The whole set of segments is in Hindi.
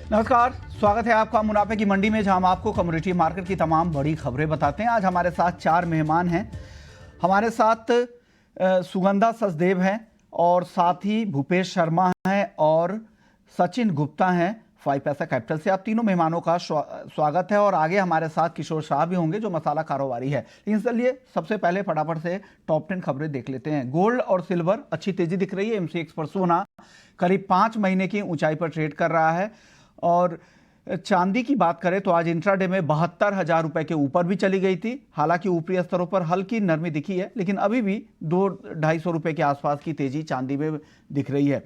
नमस्कार, स्वागत है आपका मुनाफे की मंडी में, जहां हम आपको कमोडिटी मार्केट की तमाम बड़ी खबरें बताते हैं। आज हमारे साथ 4 मेहमान हैं। हमारे साथ सुगंधा सचदेव हैं और साथ ही भूपेश शर्मा हैं और सचिन गुप्ता हैं 5 पैसा कैपिटल से। आप तीनों मेहमानों का स्वागत है। और आगे हमारे साथ किशोर शाह भी होंगे जो मसाला कारोबारी है। लेकिन चलिए सबसे पहले फटाफट से टॉप 10 खबरें देख लेते हैं। गोल्ड और सिल्वर अच्छी तेजी दिख रही है। एमसीएक्स पर सोना करीब 5 महीने की ऊंचाई पर ट्रेड कर रहा है। और चांदी की बात करें तो आज इंट्राडे में 72,000 रुपए के ऊपर भी चली गई थी। हालांकि ऊपरी स्तरों पर हल्की नरमी दिखी है, लेकिन अभी भी 200-250 रुपए के आसपास की तेजी चांदी में दिख रही है।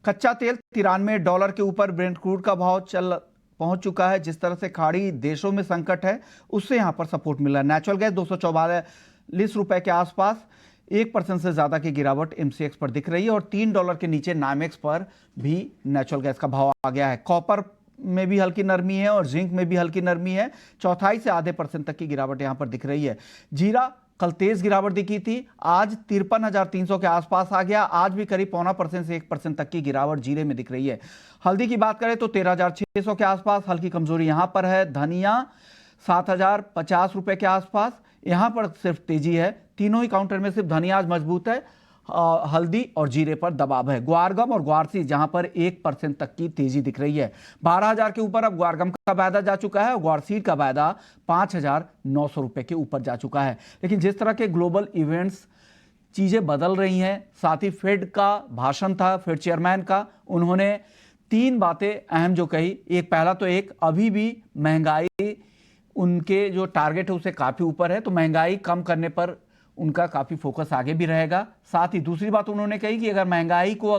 कच्चा तेल $93 के ऊपर ब्रेंट क्रूड का भाव पहुंच चुका है। जिस तरह से खाड़ी देशों में संकट है, उससे यहां पर सपोर्ट मिला है। नेचुरल गैस 244 रुपए के आसपास 1% से ज्यादा की गिरावट एमसीएक्स पर दिख रही है और $3 के नीचे नामेक्स पर भी नेचुरल गैस का भाव आ गया है। कॉपर में भी हल्की नरमी है और जिंक में भी हल्की नरमी है। 1/4 से आधे % तक की गिरावट यहां पर दिख रही है। जीरा कल तेज गिरावट दिखी थी, आज 53,300 के आसपास आ गया। आज भी करीब 0.25% से 1% तक की गिरावट जीरे में दिख रही है। हल्दी की बात करें तो 13,600 के आसपास हल्की कमजोरी यहां पर है। धनिया 7,050 रुपए के आसपास, यहां पर सिर्फ तेजी है। तीनों ही काउंटर में सिर्फ धनिया आज मजबूत है। हल्दी और जीरे पर दबाव है। ग्वारगम और ग्वारसी जहां पर 1% तक की तेजी दिख रही है। 12,000 के ऊपर अब ग्वारगम का वायदा जा चुका है और ग्वारसीड का वायदा 5,900 रुपए के ऊपर जा चुका है। लेकिन जिस तरह के ग्लोबल इवेंट्स चीजें बदल रही हैं, साथ ही फेड का भाषण था, फेड चेयरमैन का, उन्होंने 3 बातें अहम जो कही। एक पहला तो अभी भी महंगाई उनके जो टारगेट है उससे काफी ऊपर है, तो महंगाई कम करने पर उनका काफी फोकस आगे भी रहेगा। साथ ही दूसरी बात उन्होंने कही कि अगर महंगाई को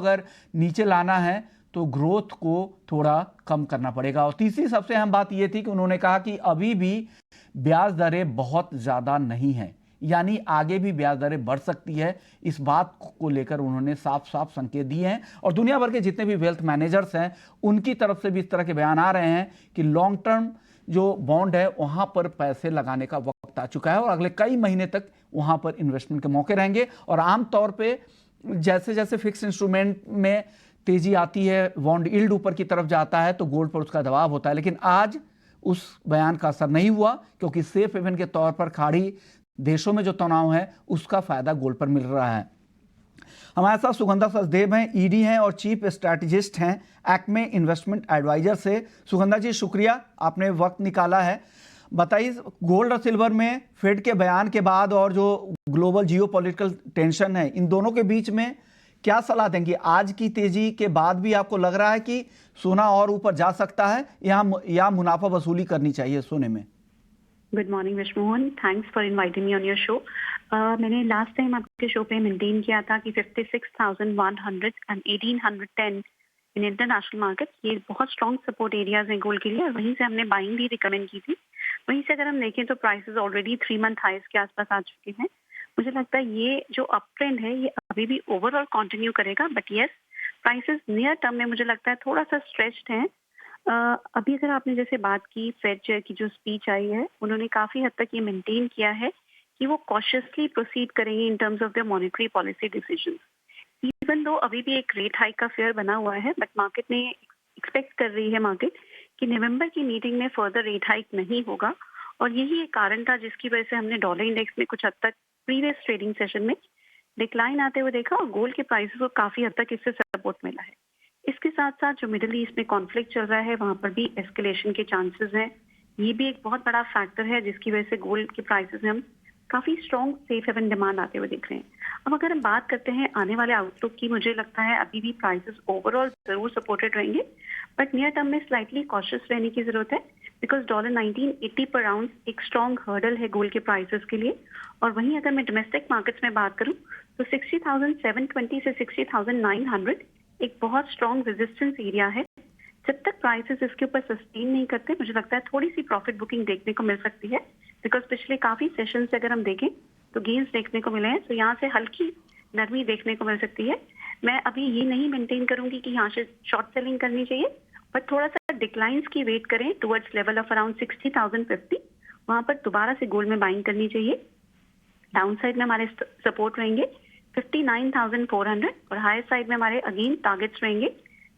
नीचे लाना है तो ग्रोथ को थोड़ा कम करना पड़ेगा। और तीसरी सबसे अहम बात यह थी कि उन्होंने कहा कि अभी भी ब्याज दरें बहुत ज्यादा नहीं है, यानी आगे भी ब्याज दरें बढ़ सकती है। इस बात को लेकर उन्होंने साफ साफ संकेत दिए हैं और दुनिया भर के जितने भी वेल्थ मैनेजर्स हैं उनकी तरफ से भी इस तरह के बयान आ रहे हैं कि लॉन्ग टर्म जो बॉन्ड है वहां पर पैसे लगाने का वक्त आ चुका है और अगले कई महीने तक वहां पर इन्वेस्टमेंट के मौके रहेंगे। और आमतौर पे जैसे जैसे फिक्स इंस्ट्रूमेंट में तेजी आती है, बॉन्ड यील्ड ऊपर की तरफ जाता है, तो गोल्ड पर उसका दबाव होता है। लेकिन आज उस बयान का असर नहीं हुआ, क्योंकि सेफ हेवन के तौर पर खाड़ी देशों में जो तनाव है उसका फायदा गोल्ड पर मिल रहा है। हमारे साथ सुगंधा सचदेव हैं, ईडी हैं और चीफ स्ट्रैटेजिस्ट हैं एक्मे इन्वेस्टमेंट एडवाइजर से। सुगंधा जी, शुक्रिया, आपने वक्त निकाला है। बताइए, गोल्ड और सिल्वर में फेड के बयान के बाद और जो ग्लोबल जियोपॉलिटिकल टेंशन है, इन दोनों के बीच में क्या सलाह देंगे? आज की तेजी के बाद भी आपको लग रहा है कि सोना और ऊपर जा सकता है या मुनाफा वसूली करनी चाहिए सोने में? Good morning Vishnu Mohan, thanks for inviting me on your show. मैंने लास्ट टाइम आपके शो पे मेंटेन किया था कि 56,100 एंड 1810 इन इंटरनेशनल मार्केट, ये बहुत स्ट्रॉन्ग सपोर्ट एरियाज हैं गोल्ड के लिए, और वहीं से हमने बाइंग भी रिकमेंड की थी। वहीं से अगर हम देखें तो प्राइसेस ऑलरेडी 3 मंथ हाइज के आसपास आ चुके हैं। मुझे लगता है ये जो अप ट्रेंड है ये अभी भी ओवरऑल कंटिन्यू करेगा, but yes, prices near term में मुझे लगता है थोड़ा सा स्ट्रेच्ड है। अभी अगर आपने जैसे बात की, फेड चेयर की जो स्पीच आई है, उन्होंने काफी हद तक ये मेंटेन किया है कि वो कॉशियसली प्रोसीड करेंगे in terms of the monetary policy decision. Even though अभी भी एक रेट हाइक का फेयर बना हुआ है, बट मार्केट ने एक्सपेक्ट कर रही है मार्केट कि नवंबर की मीटिंग में फर्दर रेट हाइक नहीं होगा। और यही एक कारण था जिसकी वजह से हमने डॉलर इंडेक्स में कुछ हद तक प्रीवियस ट्रेडिंग सेशन में डिक्लाइन आते हुए देखा और गोल्ड के प्राइसेस को काफी हद तक इससे सपोर्ट मिला है। इसके साथ साथ जो मिडिल ईस्ट में कॉन्फ्लिक्ट चल रहा है वहां पर भी एस्केलेशन के चांसेस हैं। ये भी एक बहुत बड़ा फैक्टर है जिसकी वजह से गोल्ड के प्राइसेस में हम काफी स्ट्रॉन्ग सेफ हेवन डिमांड आते हुए दिख रहे हैं। अब अगर हम बात करते हैं आने वाले आउटलुक की, मुझे लगता है अभी भी प्राइसेस ओवरऑल जरूर सपोर्टेड रहेंगे, बट नियर टर्म में स्लाइटली कॉशियस रहने की जरूरत है, बिकॉज $1980 पर आउंस एक स्ट्रॉन्ग हर्डल है गोल्ड के प्राइसेस के लिए। और वहीं अगर मैं डोमेस्टिक मार्केट्स में बात करूं तो 60,720 से 60,900 एक बहुत स्ट्रॉन्ग रेजिस्टेंस एरिया है। जब तक प्राइसेस इसके ऊपर सस्टेन नहीं करते, मुझे लगता है थोड़ी सी प्रॉफिट बुकिंग देखने को मिल सकती है, बिकॉज पिछले काफी सेशन से अगर हम देखें तो गेन्स देखने को मिले हैं, तो यहाँ से हल्की नरमी देखने को मिल सकती है। मैं अभी ये नहीं मेंटेन करूंगी कि यहाँ से शॉर्ट सेलिंग करनी चाहिए, बट थोड़ा सा डिक्लाइंस की वेट करें टुवर्ड्स लेवल ऑफ अराउंड 60,050, वहां पर दोबारा से गोल्ड में बाइंग करनी चाहिए। डाउन साइड में हमारे सपोर्ट रहेंगे 59,400 और हायर साइड में हमारे अगेन टारगेट्स रहेंगे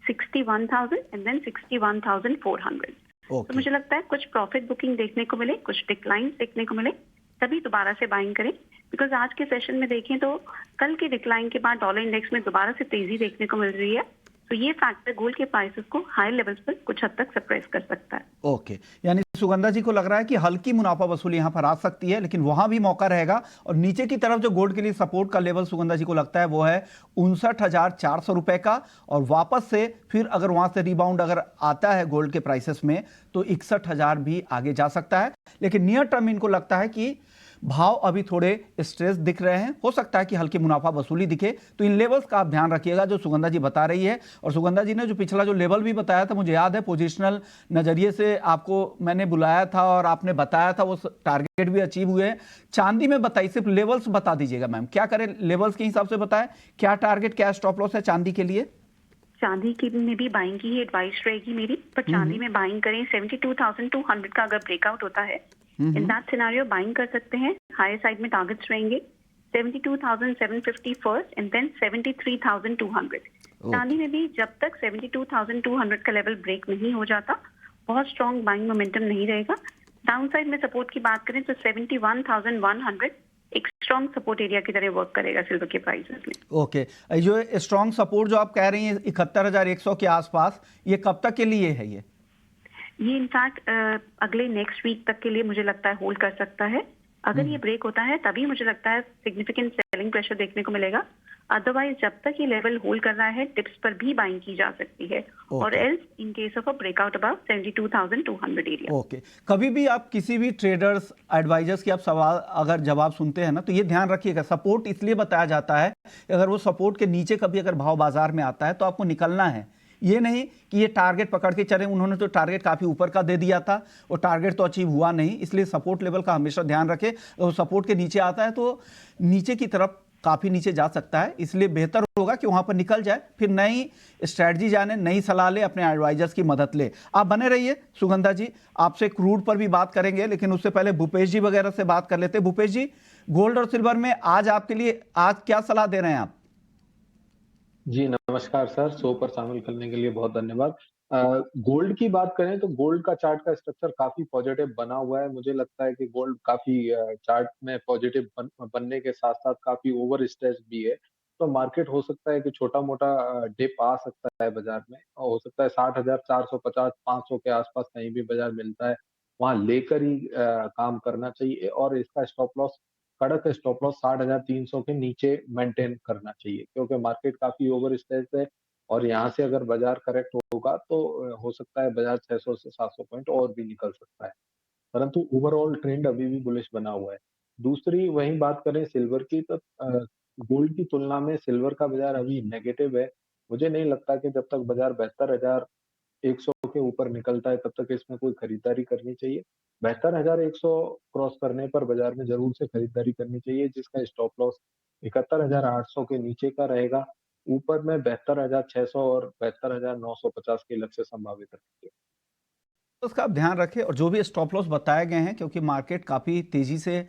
61,000 एंड देन 61,400। तो ओके मुझे लगता है कुछ प्रॉफिट बुकिंग देखने को मिले, कुछ डिक्लाइन देखने को मिले, तभी दोबारा से बाइंग करें। बिकॉज आज के सेशन में देखें तो कल के डिक्लाइन के बाद डॉलर इंडेक्स में दोबारा से तेजी देखने को मिल रही है। तो ये फैक्टर गोल्ड के प्राइसेस को हाई लेवल्स पर कुछ हद तक सप्रेस कर सकता है। ओके, यानी सुगंधा जी को लग रहा है कि हल्की मुनाफा वसूली यहां पर आ सकती है, लेकिन वहां भी मौका रहेगा। और नीचे की तरफ जो गोल्ड के लिए सपोर्ट का लेवल सुगंधा जी को लगता है वो है 59,400 रुपए का, और वापस से फिर अगर वहां से रिबाउंड अगर आता है गोल्ड के प्राइसेस में तो 61,000 भी आगे जा सकता है। लेकिन नियर टर्म इनको लगता है कि भाव अभी थोड़े स्ट्रेस दिख रहे हैं, हो सकता है कि हल्की मुनाफा वसूली दिखे। तो इन लेवल्स का आप ध्यान रखिएगा जो सुगंधा जी बता रही है। और सुगंधा जी ने जो पिछला जो लेवल भी बताया था, मुझे याद है पोजिशनल नजरिए से आपको मैंने बुलाया था और आपने बताया था, वो टारगेट भी अचीव हुए। चांदी में बताइए, सिर्फ लेवल्स बता दीजिएगा मैम, क्या करें लेवल्स के हिसाब से बताएं, क्या टारगेट क्या स्टॉप लॉस है चांदी के लिए? चांदी की में भी बाइंग की ही एडवाइस रहेगी मेरी, पर चांदी में बाइंग करें 72,200 का अगर ब्रेकआउट होता है, इन दैट सिनेरियो बाइंग कर सकते हैं। हायर साइड में टारगेट्स रहेंगे 72,750 फर्स्ट एंड देन 73,200। चांदी में भी जब तक 72,200 का लेवल ब्रेक नहीं हो जाता, बहुत स्ट्रॉन्ग बाइंग मोमेंटम नहीं रहेगा। डाउन साइड में सपोर्ट की बात करें तो 71,100 एक स्ट्रॉन्ग सपोर्ट एरिया की तरह वर्क करेगा सिल्वर के प्राइसेस में। ओके, जो स्ट्रॉन्ग सपोर्ट जो आप कह रही हैं 71,100 के आसपास, ये कब तक के लिए है? ये इनफैक्ट अगले नेक्स्ट वीक तक के लिए मुझे लगता है होल्ड कर सकता है। अगर ये ब्रेक होता है तभी मुझे लगता है सिग्निफिकेंट सेलिंग प्रेशर देखने को मिलेगा। अदरवाइज जब तक ये लेवल होल्ड कर रहा है, टिप्स पर भी बाइंग की जा सकती है। और else in case of a breakout about 72,200 area. Okay, कभी भी आप किसी भी ट्रेडर्स एडवाइजर्स की आप सवाल अगर जवाब सुनते हैं ना, तो ये ध्यान रखिएगा, सपोर्ट इसलिए बताया जाता है अगर वो सपोर्ट के नीचे कभी अगर भाव बाजार में आता है तो आपको निकलना है। ये नहीं कि ये टारगेट पकड़ के चले, उन्होंने तो टारगेट काफ़ी ऊपर का दे दिया था और टारगेट तो अचीव हुआ नहीं, इसलिए सपोर्ट लेवल का हमेशा ध्यान रखें। और सपोर्ट के नीचे आता है तो नीचे की तरफ काफ़ी नीचे जा सकता है, इसलिए बेहतर होगा कि वहाँ पर निकल जाए, फिर नई स्ट्रैटेजी जाने, नई सलाह ले, अपने एडवाइजर्स की मदद ले। आप बने रहिए सुगंधा जी, आपसे क्रूड पर भी बात करेंगे, लेकिन उससे पहले भूपेश जी वगैरह से बात कर लेते हैं। भूपेश जी, गोल्ड और सिल्वर में आज आपके लिए आज क्या सलाह दे रहे हैं आप? जी नमस्कार सर, शो पर शामिल करने के लिए बहुत धन्यवाद। गोल्ड की बात करें तो गोल्ड का चार्ट का स्ट्रक्चर काफी पॉजिटिव बना हुआ है। मुझे लगता है कि गोल्ड काफी चार्ट में पॉजिटिव बनने के साथ साथ काफी ओवर स्ट्रेच भी है। तो मार्केट हो सकता है कि छोटा मोटा डिप आ सकता है बाजार में, और हो सकता है 60,450 500 के आसपास कहीं भी बाजार मिलता है, वहां लेकर ही काम करना चाहिए। और इसका स्टॉप लॉस, कड़क स्टॉप लॉस 60,300 के नीचे मेंटेन करना चाहिए, क्योंकि मार्केट काफी ओवर स्ट्रेच है और यहाँ से अगर बाजार करेक्ट होगा तो हो सकता है बाजार 600 से 700 पॉइंट और भी निकल सकता है, परंतु ओवरऑल ट्रेंड अभी भी बुलिश बना हुआ है। दूसरी वहीं बात करें सिल्वर की, तो गोल्ड की तुलना में सिल्वर का बाजार अभी नेगेटिव है। मुझे नहीं लगता कि जब तक बाजार 72,100 के ऊपर निकलता है तब तक इसमें कोई खरीदारी करनी चाहिए। 72,100 क्रॉस करने पर बाजार में जरूर से खरीदारी करनी चाहिए, जिसका स्टॉप लॉस 71,800 के नीचे का रहेगा। ऊपर में 72,600 और 72,950 के लक्ष्य संभावित रहेंगे। तो उसका आप ध्यान रखें, और जो भी स्टॉप लॉस बताए गए हैं, क्योंकि मार्केट काफ़ी तेज़ी से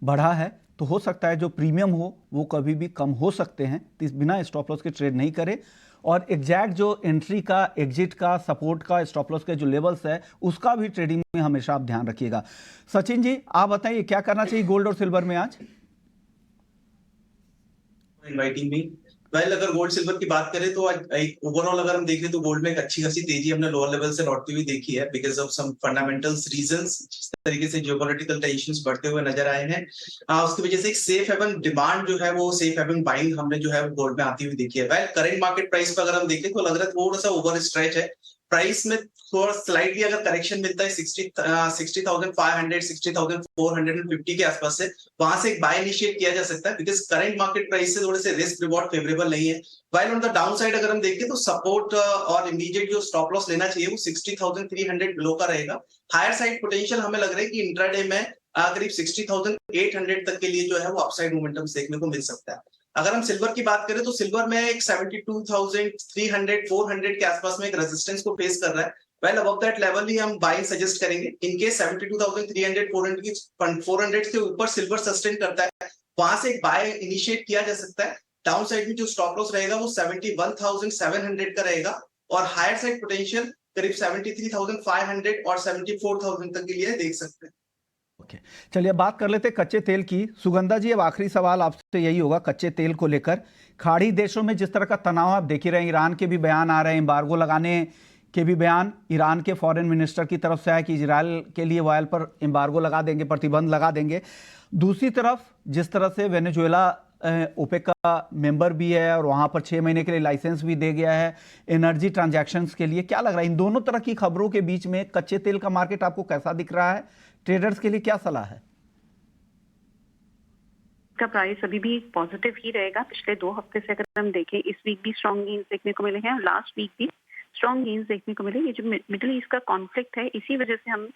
बढ़ा है, तो हो सकता है जो प्रीमियम हो वो कभी भी कम हो सकते हैं, तो इस बिना स्टॉप लॉस के ट्रेड नहीं करें। और एग्जैक्ट जो एंट्री का, एग्जिट का, सपोर्ट का, स्टॉप लॉस के जो लेवल्स है उसका भी ट्रेडिंग में हमेशा आप ध्यान रखिएगा। सचिन जी, आप बताइए क्या करना चाहिए गोल्ड और सिल्वर में आज? Inviting me. वेल, अगर गोल्ड सिल्वर की बात करें तो ओवरऑल अगर हम देखें तो गोल्ड में एक अच्छी खासी तेजी हमने लोअर लेवल से लौटती हुई देखी है, because of some fundamentals reasons. जिस तरीके से जियोपॉलिटिकल टेंशंस बढ़ते हुए नजर आए हैं, उसकी वजह से एक सेफ हेवन डिमांड जो है वो सेफ हेवन बाइंग हमने जो है गोल्ड में आती हुई देखी है। वेल, करंट मार्केट प्राइस पर अगर हम देखें तो लग रहा है थोड़ा सा ओवर स्ट्रेच है प्राइस में। थोड़ा स्लाइटली अगर करेक्शन मिलता है 60,500 60,450 के आसपास से, वहां से एक बाय इनिशिएट किया जा सकता है, बिकॉज करंट मार्केट प्राइस से थोड़े से रिस्क रिवॉर्ड फेवरेबल नहीं है। While on the down side अगर हम देखें तो सपोर्ट और इमीडिएट जो स्टॉप लॉस लेना चाहिए वो 60,300 बिलो का रहेगा। हायर साइड पोटेंशियल हमें लग रहा है कि इंट्राडे में करीब 60,800 तक के लिए जो है वो अपसाइड मोमेंटम देखने को मिल सकता है। अगर हम सिल्वर की बात करें तो सिल्वर में एक 72,300 400 के आसपास में एक रेजिस्टेंस को फेस कर रहा है। वेल, अबव दैट लेवल ही हम बाइंग सजेस्ट करेंगे। इनकेस 72,300 400 के ऊपर सिल्वर सस्टेन करता है, वहां से एक बाय इनिशिएट किया जा सकता है। डाउन साइड में जो स्टॉप लॉस रहेगा वो 71,700 का रहेगा। और हायर साइड पोटेंशियल करीब 73,500 और 74,000 तक के लिए देख सकते हैं। ओके, चलिए अब बात कर लेते हैं कच्चे तेल की। सुगंधा जी, अब आखिरी सवाल आपसे यही होगा कच्चे तेल को लेकर। खाड़ी देशों में जिस तरह का तनाव आप देख ही रहे हैं, ईरान के भी बयान आ रहे हैं, एम्बार्गो लगाने के भी बयान ईरान के फॉरेन मिनिस्टर की तरफ से है कि इजराइल के लिए ऑयल पर एम्बार्गो लगा देंगे, प्रतिबंध लगा देंगे। दूसरी तरफ जिस तरह से वेनेजुएला ओपेक का मेंबर भी है और वहां पर 6 महीने के लिए लाइसेंस भी दे गया है एनर्जी ट्रांजैक्शंस के लिए, क्या लग रहा है इन दोनों तरह की खबरों के बीच में कच्चे तेल का मार्केट आपको कैसा दिख रहा है? ट्रेडर्स के लिए क्या सलाह है? का प्राइस अभी भी पॉजिटिव ही रहेगा। पिछले 2 हफ्ते से अगर हम देखें, इस वीक भी स्ट्रॉन्ग गेन्स देखने को मिले हैं और लास्ट वीक भी स्ट्रॉन्ग गेन्स देखने को मिले। ये जो मिडिल ईस्ट का कॉन्फ्लिक्ट है, इसी वजह से हम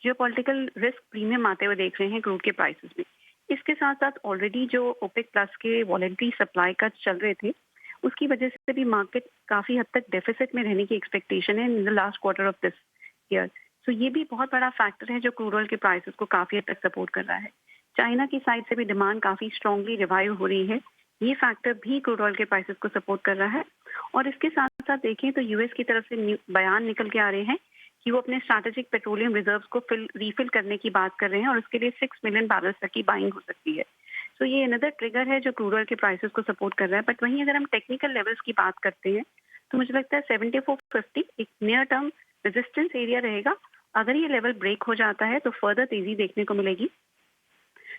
जियोपॉलिटिकल रिस्क प्रीमियम आते हुए देख रहे हैं क्रूड के प्राइसेस में। इसके साथ साथ ऑलरेडी जो ओपेक प्लस के वॉलंटरी सप्लाई कट चल रहे थे, उसकी वजह से भी मार्केट काफी हद तक डेफिसिट में रहने की एक्सपेक्टेशन है in the last quarter of this year. So ये भी बहुत बड़ा फैक्टर है जो क्रूड ऑयल के प्राइसेस को काफी हद तक सपोर्ट कर रहा है। चाइना की साइड से भी डिमांड काफी स्ट्रांगली रिवाइव हो रही है, ये फैक्टर भी क्रूड ऑयल के प्राइसेस को सपोर्ट कर रहा है। और इसके साथ साथ देखें तो यूएस की तरफ से बयान निकल के आ रहे हैं कि वो अपने स्ट्रैटेजिक पेट्रोलियम रिजर्व्स को रीफिल करने की बात कर रहे हैं और उसके लिए 6 मिलियन बैरल्स तक की बाइंग हो सकती है। तो ये अनदर ट्रिगर है जो क्रूड ऑयल के प्राइसेस को सपोर्ट कर रहा है। बट वहीं अगर हम टेक्निकल लेवल्स की बात करते हैं तो मुझे लगता है 7450 एक नियर टर्म रेजिस्टेंस एरिया रहेगा। अगर ये लेवल ब्रेक हो जाता है तो फर्दर तेजी देखने को मिलेगी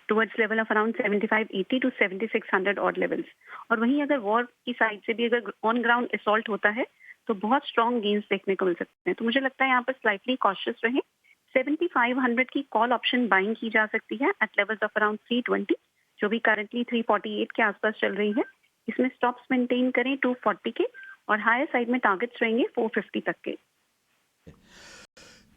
towards level of around 7580 to 7600 odd levels. और वहीं अगर वॉर की साइड से भी अगर ऑन ग्राउंड असॉल्ट होता है तो बहुत स्ट्रॉन्ग गेन्स देखने को मिल सकते हैं। तो मुझे लगता है यहाँ पर स्लाइटली कॉशियस रहें। 7500 की कॉल ऑप्शन बाइंग की जा सकती है एट लेवल्स ऑफ अराउंड 320, जो भी करंटली 348 के आसपास चल रही है। इसमें स्टॉप्स मेंटेन करें 240 के और हायर साइड में टारगेट्स रहेंगे 450 तक के।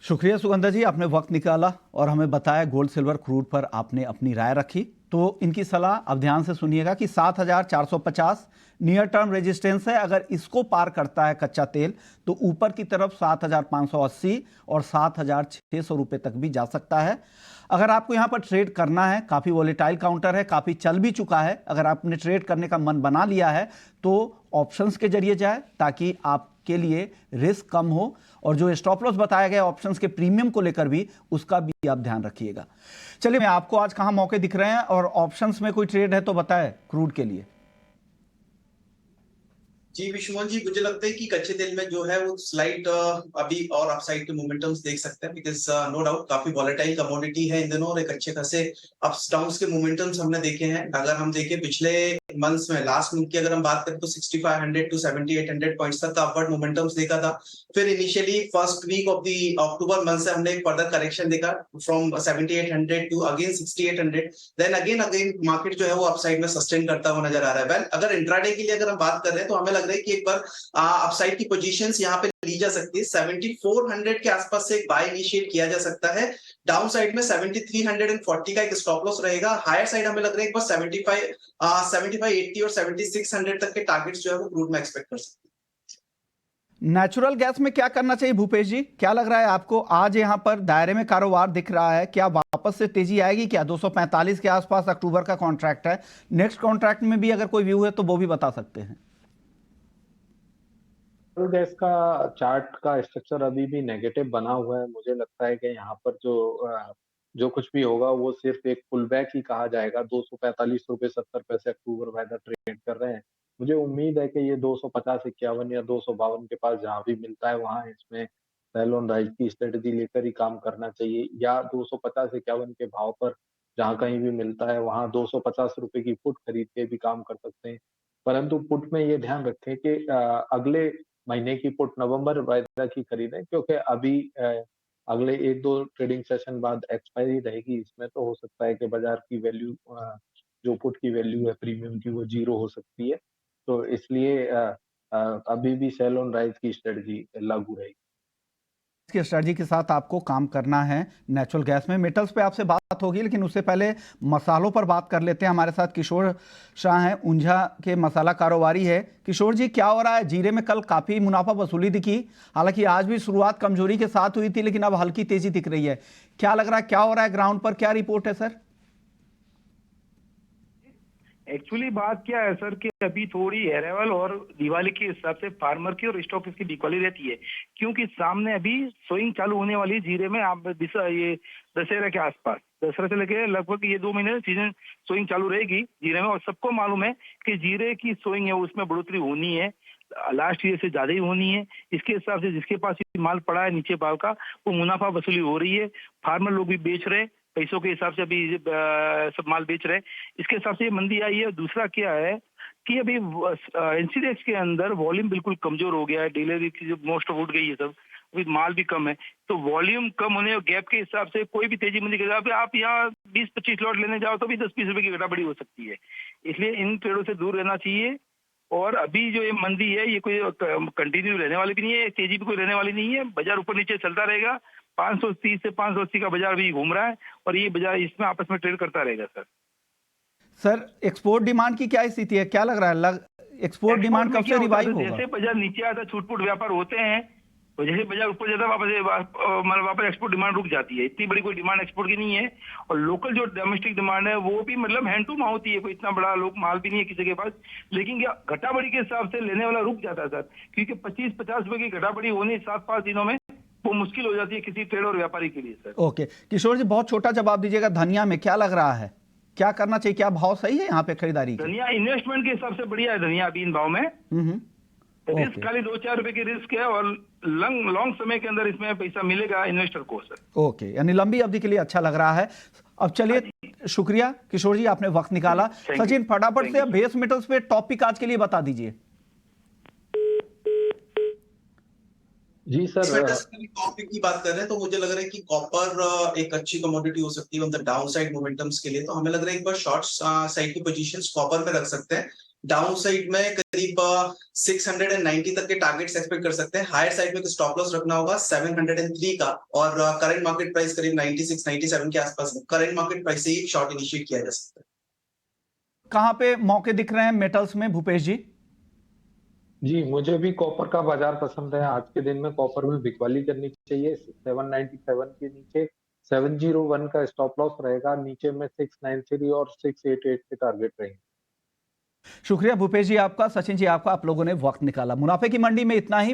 शुक्रिया सुगंधा जी, आपने वक्त निकाला और हमें बताया गोल्ड सिल्वर क्रूड पर आपने अपनी राय रखी। तो इनकी सलाह अब ध्यान से सुनिएगा कि 7450 नियर टर्म रेजिस्टेंस है। अगर इसको पार करता है कच्चा तेल तो ऊपर की तरफ 7580 और 7600 रुपए तक भी जा सकता है। अगर आपको यहाँ पर ट्रेड करना है, काफ़ी वॉलेटाइल काउंटर है, काफ़ी चल भी चुका है, अगर आपने ट्रेड करने का मन बना लिया है तो ऑप्शंस के जरिए जाए ताकि आपके लिए रिस्क कम हो। और जो स्टॉप लॉस बताया गया ऑप्शंस के प्रीमियम को लेकर भी, उसका भी आप ध्यान रखिएगा। चलिए, मैं आपको आज कहाँ मौके दिख रहे हैं और ऑप्शंस में कोई ट्रेड है तो बताएं क्रूड के लिए। जी विश्वमोहन जी, मुझे लगता है कि कच्चे तेल में जो है वो स्लाइड अभी और अपसाइड के मोमेंटम्स देख सकते हैं, बिकॉज नो डाउट काफी वॉलेटाइल कमोडिटी है इन दिनों और एक अच्छे खासे अप्स डाउन्स के मोमेंटम्स हमने देखे हैं। अगर हम देखें पिछले मंथ्स में, लास्ट मंथ की अगर हम बात करें तो 6500 टू 7800 पॉइंट्स तक का अपवर्ड मोमेंटम्स देखा था। फिर initially first week of the October month से हमने एक फर्दर करेक्शन देखा from 7800 to again 6800, then again market जो है वो अपसाइड में सस्टेन करता हुआ नजर आ रहा है। वेल, अगर इंट्राडे के लिए अगर हम बात कर रहे हैं तो हमें लग रहा है कि एक बार अपसाइड की पोजीशंस यहाँ पे ली जा सकती है। 7400 के आसपास से एक बाय इनिशिएट किया जा सकता है। डाउन साइड में 7340 का एक स्टॉप लॉस रहेगा। हायर साइड हमें लग रहा है एक बार 7580 और 7600 तक के टारगेट्स जो है वो क्रूड में एक्सपेक्ट कर सकते हैं। नेचुरल गैस में क्या करना चाहिए भूपेश जी, क्या लग रहा है आपको? आज यहां पर दायरे में कारोबार दिख रहा है, क्या वापस से तेजी आएगी? क्या 245 के आसपास अक्टूबर का कॉन्ट्रैक्ट है, नेक्स्ट कॉन्ट्रैक्ट में भी अगर कोई व्यू है तो वो भी बता सकते हैं। गैस का चार्ट का स्ट्रक्चर अभी भी नेगेटिव बना हुआ है। मुझे लगता है कि यहाँ पर जो कुछ भी होगा वो सिर्फ एक पुल बैक ही कहा जाएगा। 245 रुपए 70 पैसे अक्टूबर वेदर ट्रेड कर रहे हैं। मुझे उम्मीद है कि ये 250-51 या 252 के पास जहाँ भी मिलता है वहां इसमें सेल ऑन राइज की स्ट्रेटेजी लेकर ही काम करना चाहिए, या 250-51 के भाव पर जहाँ कहीं भी मिलता है वहां 250 रुपए की पुट खरीद के भी काम कर सकते हैं। परंतु पुट में ये ध्यान रखें कि अगले महीने की पुट नवंबर वायदा की खरीदें, क्योंकि अभी अगले 1-2 ट्रेडिंग सेशन बाद एक्सपायरी रहेगी। इसमें तो हो सकता है कि बाजार की वैल्यू जो पुट की वैल्यू है प्रीमियम की वो 0 हो सकती है। तो इसलिए अभी भी सेल ऑन राइज की स्ट्रेटजी लागू रहेगी। इसकी स्ट्रेटजी के साथ आपको काम करना है नेचुरल गैस में। मेटल्स पे आपसे बात होगी, लेकिन उससे पहले मसालों पर बात कर लेते हैं। हमारे साथ किशोर शाह हैं, ऊंझा के मसाला कारोबारी है। किशोर जी, क्या हो रहा है? जीरे में कल काफी मुनाफा वसूली दिखी, हालांकि आज भी शुरुआत कमजोरी के साथ हुई थी, लेकिन अब हल्की तेजी दिख रही है। क्या लग रहा है, क्या हो रहा है ग्राउंड पर, क्या रिपोर्ट है सर? एक्चुअली बात क्या है सर कि अभी थोड़ी अराइवल और दिवाली के हिसाब से फार्मर की और स्टॉक की बिकवाली रहती है, क्योंकि सामने अभी सोइंग चालू होने वाली है जीरे में। आप ये दशहरा के आसपास, दशहरा से लेके लगभग ये 2 महीने सीजन सोइंग चालू रहेगी जीरे में। और सबको मालूम है कि जीरे की सोइंग है उसमें बढ़ोतरी होनी है, लास्ट ईयर से ज्यादा ही होनी है। इसके हिसाब से जिसके पास माल पड़ा है नीचे भाव का, वो मुनाफा वसूली हो रही है। फार्मर लोग भी बेच रहे हैं पैसों के हिसाब से, अभी सब माल बेच रहे हैं। इसके हिसाब से ये मंदी आई है। दूसरा क्या है कि अभी एनसीडीएक्स के अंदर वॉल्यूम बिल्कुल कमजोर हो गया है, डिलीवरी की जो मोस्ट ऑफ उठ गई है सब, अभी माल भी कम है। तो वॉल्यूम कम होने और गैप के हिसाब से कोई भी तेजी मंदी के हिसाब से आप यहाँ 20-25 लॉट लेने जाओ तो भी 10-20 रुपए की घटाबड़ी हो सकती है। इसलिए इन ट्रेडों से दूर रहना चाहिए। और अभी जो ये मंदी है ये कोई कंटिन्यू रहने वाली भी नहीं है, तेजी भी कोई रहने वाली नहीं है। बाजार ऊपर नीचे चलता रहेगा। 530 से 580 का बाजार भी घूम रहा है और ये बाजार इसमें आपस में ट्रेड करता रहेगा सर। सर एक्सपोर्ट डिमांड की क्या स्थिति है, क्या लग रहा है? एक्सपोर्ट डिमांड कब से रिवाइव होगा? जैसे बाजार नीचे आता छूट-फूट व्यापार होते हैं, और जैसे बाजार ऊपर जाता है वापस एक्सपोर्ट डिमांड रुक जाती है। इतनी बड़ी कोई डिमांड एक्सपोर्ट की नहीं है। और लोकल जो डोमेस्टिक डिमांड है वो भी मतलब हैंड टू माउथ ही है, कोई इतना बड़ा लोग माल भी नहीं है किसी के पास। लेकिन क्या घटाबड़ी के हिसाब से लेने वाला रुक जाता है सर, क्योंकि 25-50 रुपए की घटाबड़ी होनी 7-5 दिनों में वो मुश्किल हो जाती है किसी ट्रेड और व्यापारी के लिए सर। ओके किशोर जी, बहुत छोटा जवाब दीजिएगा। धनिया में क्या लग रहा है, क्या करना चाहिए, क्या भाव सही है यहाँ पे खरीदारी? धनिया इन्वेस्टमेंट के हिसाब से बढ़िया है धनिया अभी इन भाव में। रिस्क खाली 2-4 रुपए की रिस्क है और लॉन्ग समय के अंदर इसमें पैसा मिलेगा इन्वेस्टर को सर। ओके, यानी लंबी अवधि के लिए अच्छा लग रहा है। अब चलिए, शुक्रिया किशोर जी, आपने वक्त निकाला। सचिन, फटाफट से बेस मेटल्स पे टॉपिक आज के लिए बता दीजिए। जी सर, टॉपिक की बात कर रहे हैं तो मुझे लग रहा है कि कॉपर एक अच्छी कमोडिटी हो सकती है on the down side momentums के लिए। तो हमें लग रहा है एक बार शॉर्ट साइड की पोजीशंस कॉपर में रख सकते हैं। डाउन साइड में करीब 690 तक के टारगेट्स एक्सपेक्ट कर सकते हैं। हायर साइड में स्टॉप लॉस रखना होगा 703 का, और करंट मार्केट प्राइस करीब 96-97 के आसपास है। करंट मार्केट प्राइस से ही शॉर्ट इनिशिएट किया जा सकता है। कहां पे मौके दिख रहे हैं मेटल्स में भूपेश जी? जी मुझे भी कॉपर का बाजार पसंद है। आज के दिन में कॉपर में बिकवाली करनी चाहिए। 797 के नीचे 701 का स्टॉप लॉस रहेगा, नीचे में 693 और 688 के टारगेट रहेंगे। शुक्रिया भूपेश जी आपका, सचिन जी आपका, आप लोगों ने वक्त निकाला। मुनाफे की मंडी में इतना ही।